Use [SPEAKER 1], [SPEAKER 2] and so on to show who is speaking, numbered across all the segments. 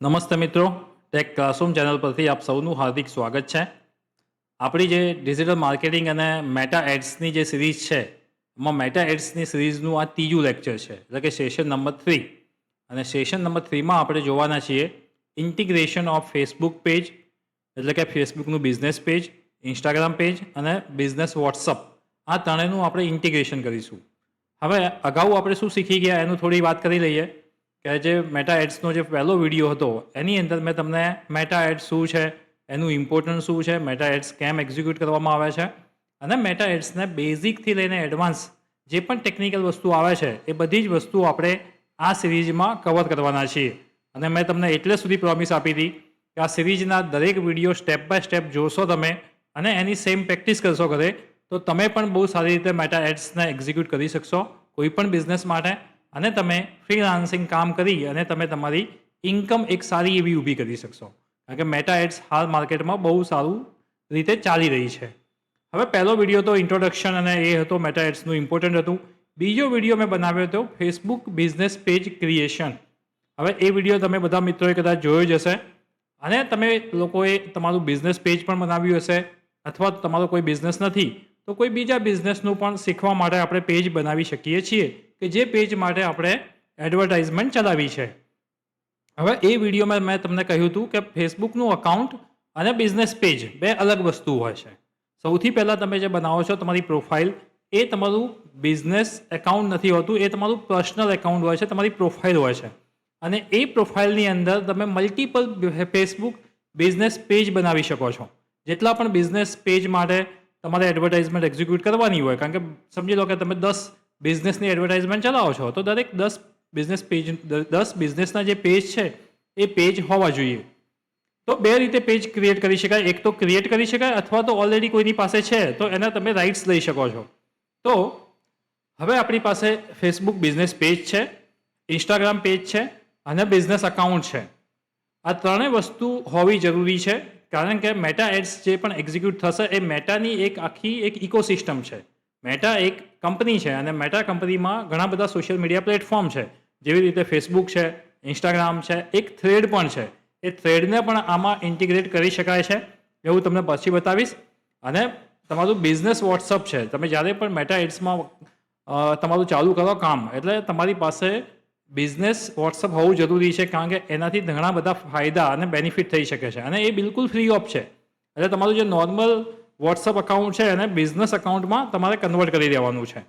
[SPEAKER 1] નમસ્તે મિત્રો, tech classroom channel પરથી આપ સૌનું હાર્દિક સ્વાગત છે. આપણી જે ડિજિટલ માર્કેટિંગ અને મેટા એડ્સની જે સિરીઝ છે, એમાં મેટા એડ્સની સિરીઝનું આ ત્રીજું લેક્ચર છે, એટલે કે સેશન નંબર 3. અને સેશન નંબર 3માં આપણે જોવાના છીએ ઇન્ટિગ્રેશન ઓફ ફેસબુક પેજ, એટલે કે ફેસબુકનું બિઝનેસ પેજ, ઇન્સ્ટાગ્રામ પેજ અને બિઝનેસ વોટ્સઅપ, આ ત્રણેયનું આપણે ઇન્ટિગ્રેશન કરીશું. હવે અગાઉ આપણે શું શીખી ગયા એનું થોડી વાત કરી લઈએ. કે જે મેટા એડ્સનો જે પહેલો વિડીયો હતો એની અંદર મેં તમને મેટા એડ્સ શું છે, એનું ઇમ્પોર્ટન્સ શું છે, મેટા એડ્સ કેમ એક્ઝિક્યુટ કરવામાં આવે છે અને મેટા એડ્સને બેઝિકથી લઈને એડવાન્સ જે પણ ટેકનિકલ વસ્તુ આવે છે એ બધી જ વસ્તુ આપણે આ સિરીઝમાં કવર કરવાના છીએ. અને મેં તમને એટલે સુધી પ્રોમિસ આપી હતી કે આ સિરીઝના દરેક વિડીયો સ્ટેપ બાય સ્ટેપ જોશો તમે અને એની સેમ પ્રેક્ટિસ કરશો ઘરે, તો તમે પણ બહુ સારી રીતે મેટા એડ્સને એક્ઝિક્યુટ કરી શકશો કોઈ પણ બિઝનેસ માટે. અને તમે ફ્રીલાન્સિંગ કામ કરી અને તમે તમારી ઇન્કમ એક સારી એવી ઊભી કરી શકશો, કારણ કે મેટા એડ્સ હાલ માર્કેટમાં બહુ સારું રીતે ચાલી રહી છે. હવે પહેલો વિડીયો તો ઇન્ટ્રોડક્શન અને એ હતો મેટા એડ્સનું ઇમ્પોર્ટન્ટ હતું. બીજો વિડીયો મેં બનાવ્યો હતો ફેસબુક બિઝનેસ પેજ ક્રિએશન. હવે એ વિડીયો તમે બધા મિત્રોએ કદાચ જોયો જ હશે અને તમે લોકોએ તમારું બિઝનેસ પેજ પણ બનાવ્યું હશે, અથવા તમારો કોઈ બિઝનેસ નથી તો કોઈ બીજા બિઝનેસનું પણ શીખવા માટે આપણે પેજ બનાવી શકીએ છીએ કે જે પેજ માટે આપણે એડવર્ટાઇઝમેન્ટ ચલાવી છે. હવે એ વિડીયોમાં મેં તમને કહ્યું હતું કે ફેસબુકનું અકાઉન્ટ અને બિઝનેસ પેજ બે અલગ વસ્તુ હોય છે. સૌથી પહેલાં તમે જે બનાવો છો તમારી પ્રોફાઇલ, એ તમારું બિઝનેસ એકાઉન્ટ નથી હોતું, એ તમારું પર્સનલ એકાઉન્ટ હોય છે, તમારી પ્રોફાઇલ હોય છે. અને એ પ્રોફાઇલની અંદર તમે મલ્ટિપલ ફેસબુક બિઝનેસ પેજ બનાવી શકો છો. જેટલા પણ બિઝનેસ પેજ માટે તમારે એડવર્ટાઇઝમેન્ટ એક્ઝિક્યુટ કરવાની હોય, કારણ કે સમજી લો કે તમે 10 બિઝનેસની એડવર્ટાઇઝમેન્ટ ચલાવો છો, તો દરેક 10 બિઝનેસના જે પેજ છે એ પેજ હોવા જોઈએ. તો બે રીતે પેજ ક્રિએટ કરી શકાય. એક તો ક્રિએટ કરી શકાય, અથવા તો ઓલરેડી કોઈની પાસે છે તો એના તમે રાઇટ્સ લઈ શકો છો. તો હવે આપણી પાસે ફેસબુક બિઝનેસ પેજ છે, ઇન્સ્ટાગ્રામ પેજ છે અને બિઝનેસ અકાઉન્ટ છે. આ ત્રણેય વસ્તુ હોવી જરૂરી છે, કારણ કે મેટા એડ્સ જે પણ એક્ઝિક્યુટ થશે એ મેટાની એક આખી એક ઇકોસિસ્ટમ છે. મેટા એક કંપની છે અને મેટા કંપનીમાં ઘણા બધા સોશિયલ મીડિયા પ્લેટફોર્મ છે, જેવી રીતે ફેસબુક છે, ઇન્સ્ટાગ્રામ છે, એક થ્રેડ પણ છે. એ થ્રેડને પણ આમાં ઇન્ટિગ્રેટ કરી શકાય છે, એવું તમને પછી બતાવીશ. અને તમારું બિઝનેસ વોટ્સઅપ છે, તમે જ્યારે પણ મેટા એડ્સમાં તમારું ચાલુ કરો કામ, એટલે તમારી પાસે બિઝનેસ વોટ્સઅપ હોવું જરૂરી છે, કારણ કે એનાથી ઘણા બધા ફાયદા અને બેનિફિટ થઈ શકે છે અને એ બિલકુલ ફ્રી ઓફ છે. એટલે તમારું જે નોર્મલ વોટ્સઅપ અકાઉન્ટ છે એને બિઝનેસ અકાઉન્ટમાં તમારે કન્વર્ટ કરી દેવાનું છે.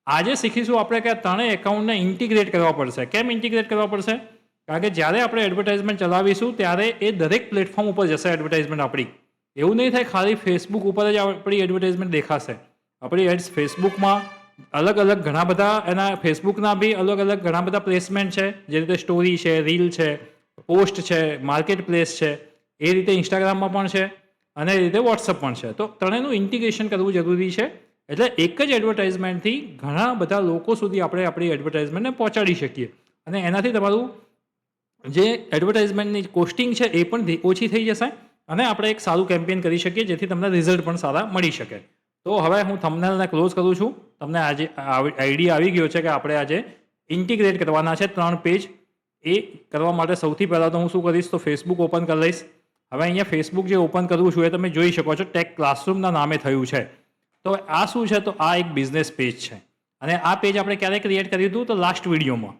[SPEAKER 1] આજે શીખીશું આપણે કે આ ત્રણેય એકાઉન્ટને ઇન્ટિગ્રેટ કરવા પડશે. કેમ ઇન્ટિગ્રેટ કરવા પડશે? કારણ કે જ્યારે આપણે એડવર્ટાઇઝમેન્ટ ચલાવીશું ત્યારે એ દરેક પ્લેટફોર્મ ઉપર જશે એડવર્ટાઇઝમેન્ટ આપણી. એવું નહીં થાય ખાલી ફેસબુક ઉપર જ આપણી એડવર્ટાઇઝમેન્ટ દેખાશે. આપણી એડ્સ ફેસબુકમાં અલગ અલગ ઘણા બધા એના ફેસબુકના બી અલગ અલગ ઘણા બધા પ્લેસમેન્ટ છે, જે રીતે સ્ટોરી છે, રીલ છે, પોસ્ટ છે, માર્કેટ પ્લેસ છે, એ રીતે ઇન્સ્ટાગ્રામમાં પણ છે અને એ રીતે વોટ્સઅપ પણ છે. તો ત્રણેયનું ઇન્ટિગ્રેશન કરવું જરૂરી છે, એટલે એક જ એડવર્ટાઇઝમેન્ટથી ઘણા બધા લોકો સુધી આપણે આપણી એડવર્ટાઇઝમેન્ટને પહોંચાડી શકીએ અને એનાથી તમારું જે એડવર્ટાઇઝમેન્ટની કોસ્ટિંગ છે એ પણ ઓછી થઈ જશે અને આપણે એક સારું કેમ્પેન કરી શકીએ, જેથી તમને રિઝલ્ટ પણ સારા મળી શકે. તો હવે હું થંબનેલને ક્લોઝ કરું છું. તમને આજે આઈડિયા આવી ગયો છે કે આપણે આજે ઇન્ટિગ્રેટ કરવાના છે 3 પેજ. એ કરવા માટે સૌથી પહેલાં તો હું શું કરીશ, તો ફેસબુક ઓપન કરી લઈશ. હવે અહીંયા ફેસબુક જે ઓપન કરું છું એ તમે જોઈ શકો છો ટેક ક્લાસરૂમના નામે થયું છે. તો આ શું છે? તો આ એક બિઝનેસ પેજ છે અને આ પેજ આપણે ક્યારે ક્રિએટ કર્યું હતું? તો લાસ્ટ વિડીયોમાં.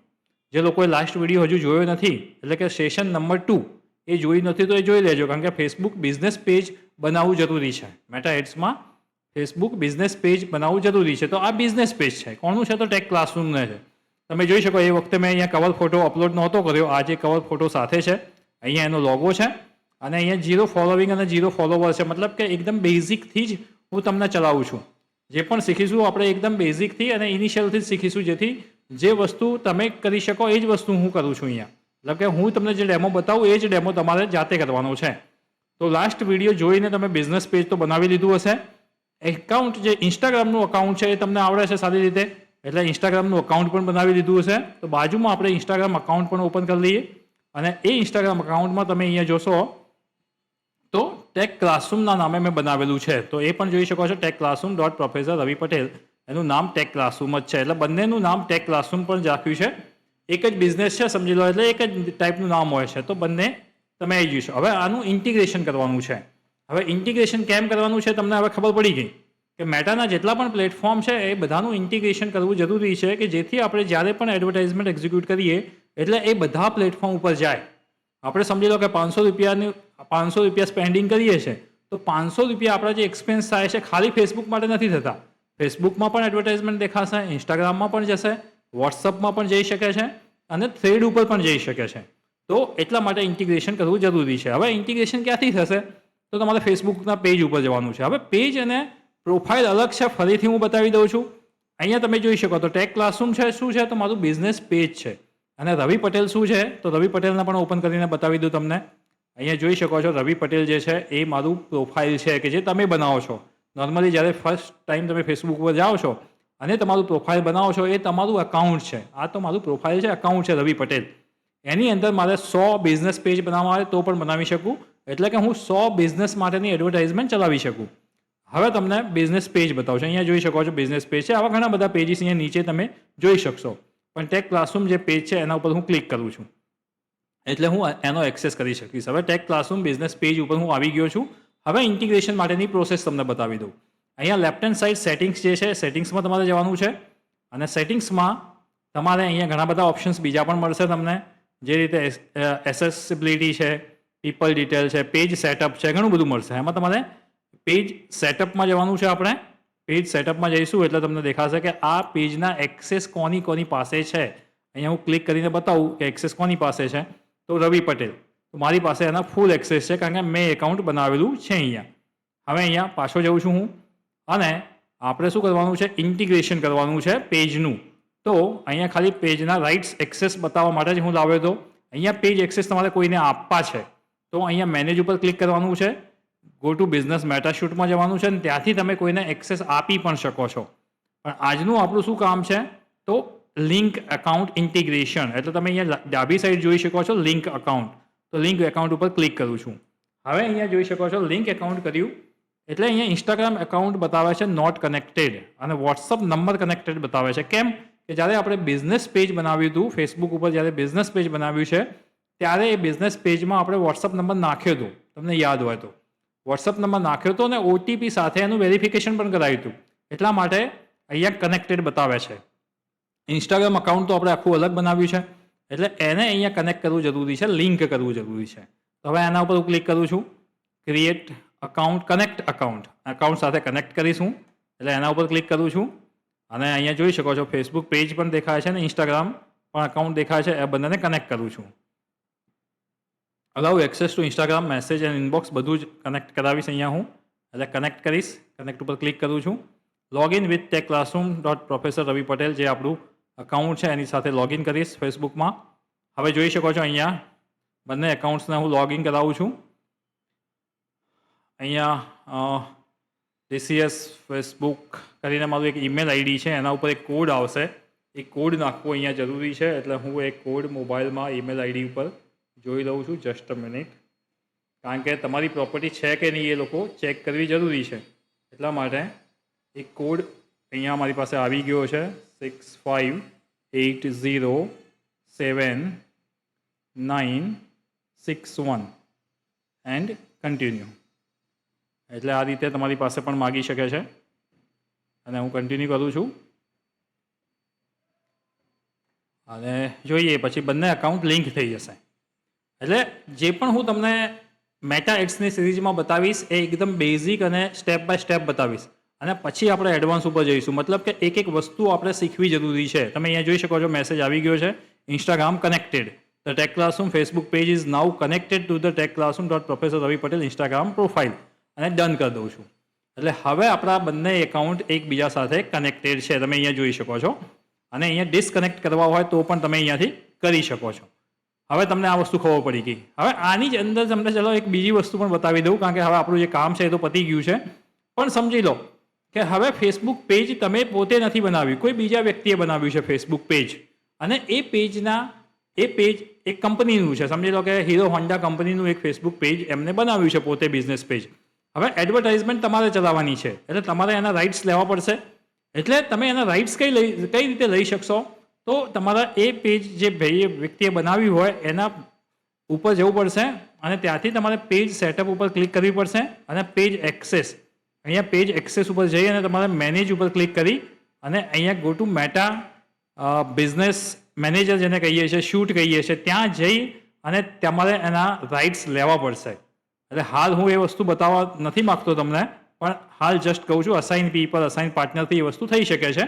[SPEAKER 1] જે લોકોએ લાસ્ટ વિડીયો હજુ જોયો નથી, એટલે કે સેશન નંબર 2, એ જોઈ નથી તો એ જોઈ લેજો, કારણ કે ફેસબુક બિઝનેસ પેજ બનાવવું જરૂરી છે. મેટા એડ્સમાં ફેસબુક બિઝનેસ પેજ બનાવવું જરૂરી છે. તો આ બિઝનેસ પેજ છે. કોનું છે? તો ટેક ક્લાસરૂમને છે. તમે જોઈ શકો એ વખતે મેં અહીંયા કવર ફોટો અપલોડ નહોતો કર્યો, આ જે કવર ફોટો સાથે છે, અહીંયા એનો લોગો છે અને અહીંયા 0 ફોલોવિંગ અને 0 ફોલોવર છે. મતલબ કે એકદમ બેઝિકથી જ હું તમને ચલાવું છું. જે પણ શીખીશું આપણે એકદમ બેઝિકથી અને ઇનિશિયલથી જ શીખીશું, જેથી જે વસ્તુ તમે કરી શકો એ જ વસ્તુ હું કરું છું અહીંયા. મતલબ કે હું તમને જે ડેમો બતાવું એ જ ડેમો તમારે જાતે કરવાનો છે. તો લાસ્ટ વિડીયો જોઈને તમે બિઝનેસ પેજ તો બનાવી લીધું હશે. એકાઉન્ટ જે ઇન્સ્ટાગ્રામનું અકાઉન્ટ છે એ તમને આવડે છે સારી રીતે, એટલે ઇન્સ્ટાગ્રામનું અકાઉન્ટ પણ બનાવી લીધું હશે. તો બાજુમાં આપણે ઇન્સ્ટાગ્રામ અકાઉન્ટ પણ ઓપન કરી લઈએ અને એ ઇન્સ્ટાગ્રામ અકાઉન્ટમાં તમે અહીંયા જોશો તો ટેક ક્લાસરૂમના નામે મેં બનાવેલું છે. તો એ પણ જોઈ શકો છો, tech classroom .professor Ravi Patel, એનું નામ ટેક ક્લાસરૂમ જ છે. એટલે બંનેનું નામ ટેક ક્લાસરૂમ પણ જ રાખ્યું છે. એક જ બિઝનેસ છે સમજી લો, એટલે એક જ ટાઈપનું નામ હોય છે, તો બંને તમે આવી જશો. હવે આનું ઇન્ટિગ્રેશન કરવાનું છે. હવે ઇન્ટિગ્રેશન કેમ કરવાનું છે તમને હવે ખબર પડી ગઈ કે મેટાના જેટલા પણ પ્લેટફોર્મ છે એ બધાનું ઇન્ટિગ્રેશન કરવું જરૂરી છે, કે જેથી આપણે જ્યારે પણ એડવર્ટાઇઝમેન્ટ એક્ઝિક્યુટ કરીએ એટલે એ બધા પ્લેટફોર્મ ઉપર જાય. આપણે સમજી લો કે 500 રૂપિયા સ્પેન્ડિંગ કરીએ છીએ, તો 500 રૂપિયા આપણા જે એક્સપેન્સ થાય છે ખાલી ફેસબુક માટે નથી થતા. ફેસબુકમાં પણ એડવર્ટાઇઝમેન્ટ દેખાશે, ઇન્સ્ટાગ્રામમાં પણ જશે, વોટ્સઅપમાં પણ જઈ શકે છે અને થ્રેડ ઉપર પણ જઈ શકે છે. તો એટલા માટે ઇન્ટિગ્રેશન કરવું જરૂરી છે. હવે ઇન્ટિગ્રેશન ક્યાંથી થશે? તો તમારે ફેસબુકના પેજ ઉપર જવાનું છે. હવે પેજ અને પ્રોફાઇલ અલગ છે, ફરીથી હું બતાવી દઉં છું. અહીંયા તમે જોઈ શકો તો ટેક ક્લાસરૂમ છે, શું છે તો મારું બિઝનેસ પેજ છે. અને રવિ પટેલ શું છે તો રવિ પટેલને પણ ઓપન કરીને બતાવી દઉં તમને. અહીંયા જોઈ શકો છો રવિ પટેલ જે છે એ મારું પ્રોફાઇલ છે કે જે તમે બનાવો છો. નોર્મલી જ્યારે ફર્સ્ટ ટાઈમ તમે ફેસબુક ઉપર જાઓ છો અને તમારું પ્રોફાઇલ બનાવો છો, એ તમારું અકાઉન્ટ છે. આ તો મારું પ્રોફાઇલ છે, અકાઉન્ટ છે રવિ પટેલ. એની અંદર મારે 100 બિઝનેસ પેજ બનાવવા આવે તો પણ બનાવી શકું, એટલે કે હું 100 બિઝનેસ માટેની એડવર્ટાઇઝમેન્ટ ચલાવી શકું. હવે તમને બિઝનેસ પેજ બતાવશો. અહીંયા જોઈ શકો છો બિઝનેસ પેજ છે. આવા ઘણા બધા પેજીસ અહીંયા નીચે તમે જોઈ શકશો. પણ ટેક ક્લાસરૂમ જે પેજ છે એના ઉપર હું ક્લિક કરું છું એટલે હું એનો એક્સેસ કરી શકીશ. હવે ટેક ક્લાસરૂમ બિઝનેસ પેજ ઉપર હું આવી ગયો છું. હવે ઇન્ટિગ્રેશન માટેની પ્રોસેસ તમને બતાવી દઉં. અહીંયા લેફ્ટ હેન્ડ સાઇડ સેટિંગ્સ જે છે, સેટિંગ્સમાં તમારે જવાનું છે. અને સેટિંગ્સમાં તમારે અહીંયા ઘણા બધા ઓપ્શન્સ બીજા પણ મળશે તમને, જે રીતે એસેસિબિલિટી છે, પીપલ ડિટેલ છે, પેજ સેટઅપ છે, ઘણું બધું મળશે. એમાં તમારે પેજ સેટઅપમાં જવાનું છે. આપણે પેજ સેટઅપમાં જઈશું એટલે તમને દેખાશે કે આ પેજના એક્સેસ કોની પાસે છે. અહીંયા હું ક્લિક કરીને બતાવું કે એક્સેસ કોની પાસે છે, તો રવિ પટેલ. તો મારી પાસે એના ફૂલ એક્સેસ છે, કારણ કે મેં એકાઉન્ટ બનાવેલું છે અહીંયા. હવે અહીંયા પાછો જઉં છું હું અને આપણે શું કરવાનું છે, ઇન્ટિગ્રેશન કરવાનું છે પેજનું. તો અહીંયા ખાલી પેજના રાઇટ્સ એક્સેસ બતાવવા માટે જ હું લાવ્યો હતો. અહીંયા પેજ એક્સેસ તમારે કોઈને આપવા છે તો અહીંયા મેનેજ ઉપર ક્લિક કરવાનું છે, ગો ટુ બિઝનેસ મેટાશૂટમાં જવાનું છે અને ત્યાંથી તમે કોઈને એક્સેસ આપી પણ શકો છો. પણ આજનું આપણું શું કામ છે તો લિંક એકાઉન્ટ ઇન્ટિગ્રેશન. એટલે તમે અહીંયા ડાબી સાઈડ જોઈ શકો છો લિંક એકાઉન્ટ. તો લિંક એકાઉન્ટ ઉપર ક્લિક કરું છું. હવે અહીંયા જોઈ શકો છો લિંક એકાઉન્ટ કર્યું એટલે અહીંયા ઇન્સ્ટાગ્રામ એકાઉન્ટ બતાવે છે નોટ કનેક્ટેડ અને વોટ્સઅપ નંબર કનેક્ટેડ બતાવે છે. કેમ કે જ્યારે આપણે બિઝનેસ પેજ બનાવ્યું હતું ફેસબુક ઉપર, જ્યારે બિઝનેસ પેજ બનાવ્યું છે ત્યારે એ બિઝનેસ પેજમાં આપણે વોટ્સઅપ નંબર નાખ્યો હતો, તમને યાદ હોય તો. વોટ્સઅપ નંબર નાખ્યો હતો અને ઓટીપી સાથે એનું વેરિફિકેશન પણ કરાવ્યું હતું. એટલા માટે અહીંયા કનેક્ટેડ બતાવે છે. ઇન્સ્ટાગ્રામ અકાઉન્ટ તો આપણે આખું અલગ બનાવ્યું છે એટલે એને અહીંયા કનેક્ટ કરવું જરૂરી છે, લિંક કરવું જરૂરી છે. તો હવે એના ઉપર હું ક્લિક કરું છું, create account, connect account. Account સાથે કનેક્ટ કરીશું એટલે એના ઉપર ક્લિક કરું છું અને અહીંયા જોઈ શકો છો ફેસબુક પેજ પણ દેખાય છે અને ઇન્સ્ટાગ્રામ પણ અકાઉન્ટ દેખાય છે. એ બંનેને કનેક્ટ કરું છું. Allow access to Instagram, message and inbox બધું જ કનેક્ટ કરાવીશ અહીંયા હું. એટલે કનેક્ટ કરીશ, કનેક્ટ ઉપર ક્લિક કરું છું. Login with tech classroom dot professor Ravi Patel જે આપણું અકાઉન્ટ છે એની સાથે લોગિન કરીશ ફેસબુકમાં. હવે જોઈ શકો છો અહીંયા બંને એકાઉન્ટ્સને હું લોગિન કરાવું છું. અહીંયા ટીસીએસ ફેસબુક કરીને મારું એક ઈમેલ આઈડી છે, એના ઉપર એક કોડ આવશે. એ કોડ નાખવો અહીંયા જરૂરી છે એટલે હું એ કોડ મોબાઈલમાં ઈમેલ આઈડી ઉપર જોઈ લઉં છું. જસ્ટ અ મિનિટ, કારણ કે તમારી પ્રોપર્ટી છે કે નહીં એ લોકો ચેક કરવી જરૂરી છે. એટલા માટે એક કોડ અહીંયા મારી પાસે આવી ગયો છે 65807961 એન્ડ કન્ટિન્યુ. એટલે આ રીતે તમારી પાસે પણ માગી શકે છે અને હું કન્ટિન્યુ કરું છું અને જોઈએ પછી બંને અકાઉન્ટ લિંક થઈ જશે. એટલે જે પણ હું તમને મેટા એડ્સની સિરીઝમાં બતાવીશ એ એકદમ બેઝિક અને સ્ટેપ બાય સ્ટેપ બતાવીશ અને પછી આપણે એડવાન્સ ઉપર જઈશું. મતલબ કે એક એક વસ્તુ આપણે શીખવી જરૂરી છે. તમે અહીંયા જોઈ શકો છો મેસેજ આવી ગયો છે, Instagram connected. The tech classroom Facebook page is now connected to the tech classroom dot professor Ravi Patel Instagram profile અને ડન કરી દઉં છું. એટલે હવે આપણા બંને એકાઉન્ટ એકબીજા સાથે કનેક્ટેડ છે, તમે અહીંયા જોઈ શકો છો. અને અહીંયા ડિસકનેક્ટ કરવા હોય તો પણ તમે અહીંયાથી કરી શકો છો. હવે તમને આ વસ્તુ ખબર પડી ગઈ. હવે આની જ અંદર તમને ચલો એક બીજી વસ્તુ પણ બતાવી દઉં, કારણ કે હવે આપણું જે કામ છે એ તો પતી ગયું છે. પણ સમજી લો કે હવે ફેસબુક પેજ તમે પોતે નથી બનાવ્યું, કોઈ બીજા વ્યક્તિએ બનાવ્યું છે ફેસબુક પેજ. અને એ પેજ એક કંપનીનું છે. સમજી લો કે હીરો હોન્ડા કંપનીનું એક ફેસબુક પેજ એમને બનાવ્યું છે પોતે, બિઝનેસ પેજ. હવે એડવર્ટાઇઝમેન્ટ તમારે ચલાવવાની છે એટલે તમારે એના રાઇટ્સ લેવા પડશે. એટલે તમે એના રાઇટ્સ કઈ રીતે લઈ શકશો તો તમારા એ પેજ જે ભાઈએ વ્યક્તિએ બનાવ્યું હોય એના ઉપર જવું પડશે અને ત્યાંથી તમારે પેજ સેટઅપ ઉપર ક્લિક કરવી પડશે અને પેજ એક્સેસ, અહીંયા પેજ એક્સેસ ઉપર જઈ અને તમારે મેનેજ ઉપર ક્લિક કરી અને અહીંયા go to meta business manager જેને કહીએ છીએ, શૂટ કહીએ છીએ, ત્યાં જઈ અને તમારે એના રાઇટ્સ લેવા પડશે. એટલે હાલ હું એ વસ્તુ બતાવવા નથી માગતો તમને, પણ હાલ જસ્ટ કહું છું અસાઇન પીપલ, અસાઇન પાર્ટનરથી એ વસ્તુ થઈ શકે છે.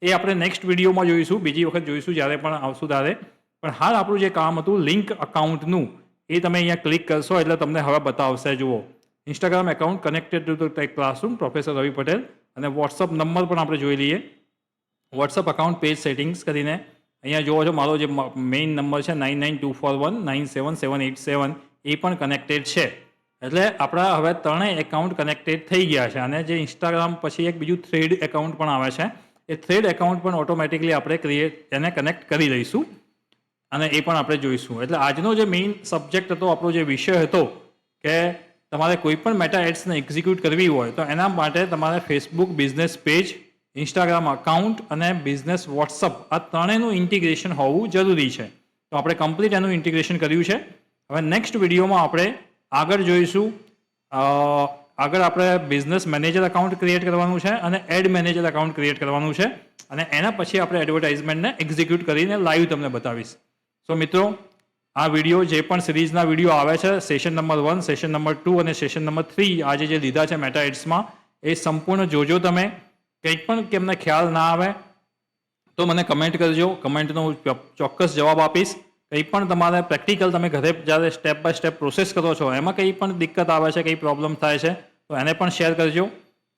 [SPEAKER 1] એ આપણે નેક્સ્ટ વિડીયોમાં જોઈશું, બીજી વખત જોઈશું જ્યારે પણ આવશું ત્યારે. પણ હાલ આપણું જે કામ હતું લિંક અકાઉન્ટનું, એ તમે અહીંયા ક્લિક કરશો એટલે તમને હવે બતાવશે. જુઓ, Instagram account connected to the tech classroom, professor Ravi Patel, અને વોટ્સઅપ નંબર પણ આપણે જોઈ લઈએ. વોટ્સઅપ અકાઉન્ટ પેજ સેટિંગ્સ કરીને અહીંયા જોવો છો મારો જે મેઇન નંબર છે 9924197787, એ પણ કનેક્ટેડ છે. એટલે આપણા હવે ત્રણેય એકાઉન્ટ કનેક્ટેડ થઈ ગયા છે. અને જે ઇન્સ્ટાગ્રામ પછી એક બીજું થ્રેડ એકાઉન્ટ પણ આવે છે, એ થ્રેડ એકાઉન્ટ પણ ઓટોમેટિકલી આપણે એને કનેક્ટ કરી લઈશું અને એ પણ આપણે જોઈશું. એટલે આજનો જે મેઇન સબ્જેક્ટ હતો, આપણો જે વિષય હતો કે તમારે કોઈ પણ મેટા એડ્સને એક્ઝિક્યુટ કરવી હોય તો એના માટે તમારે Facebook business page, Instagram account અને બિઝનેસ વોટ્સઅપ, આ ત્રણેયનું ઇન્ટિગ્રેશન હોવું જરૂરી છે. તો આપણે કમ્પ્લીટ એનું ઇન્ટિગ્રેશન કર્યું છે. હવે નેક્સ્ટ વિડીયોમાં આપણે આગળ જોઈશું, આગળ આપણે બિઝનેસ મેનેજર અકાઉન્ટ ક્રિએટ કરવાનું છે અને એડ મેનેજર અકાઉન્ટ ક્રિએટ કરવાનું છે, અને એના પછી આપણે એડવર્ટાઇઝમેન્ટને એક્ઝિક્યુટ કરીને લાઈવ તમને બતાવીશ. સો મિત્રો, આ વિડીયો જે પણ સિરીઝના વિડીયો આવે છે, સેશન નંબર 1, સેશન નંબર 2 અને સેશન નંબર 3 આજે જે લીધા છે મેટા એડ્સમાં, એ સંપૂર્ણ જોજો. તમે કંઈક પણ કેમને ખ્યાલ ના આવે તો મને કમેન્ટ કરજો, કમેન્ટનો હું ચોક્કસ જવાબ આપીશ. કંઈ પણ તમારે પ્રેક્ટિકલ તમે ઘરે જ્યારે સ્ટેપ બાય સ્ટેપ પ્રોસેસ કરો છો એમાં કંઈ પણ દિક્કત આવે છે, કંઈ પ્રોબ્લેમ થાય છે તો એને પણ શેર કરજો.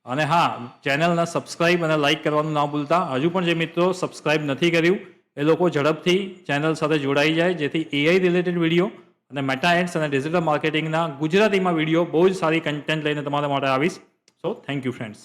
[SPEAKER 1] અને હા, ચેનલને સબસ્ક્રાઈબ અને લાઇક કરવાનું ના ભૂલતા. હજુ પણ જે મિત્રો સબસ્ક્રાઈબ નથી કર્યું એ લોકો ઝડપથી ચેનલ સાથે જોડાઈ જાય, જેથી એઆઈ રિલેટેડ વિડીયો અને મેટા એડ્સ અને ડિજિટલ માર્કેટિંગના ગુજરાતીમાં વિડીયો બહુ જ સારી કન્ટેન્ટ લઈને તમારા માટે આવીશ. So thank you friends.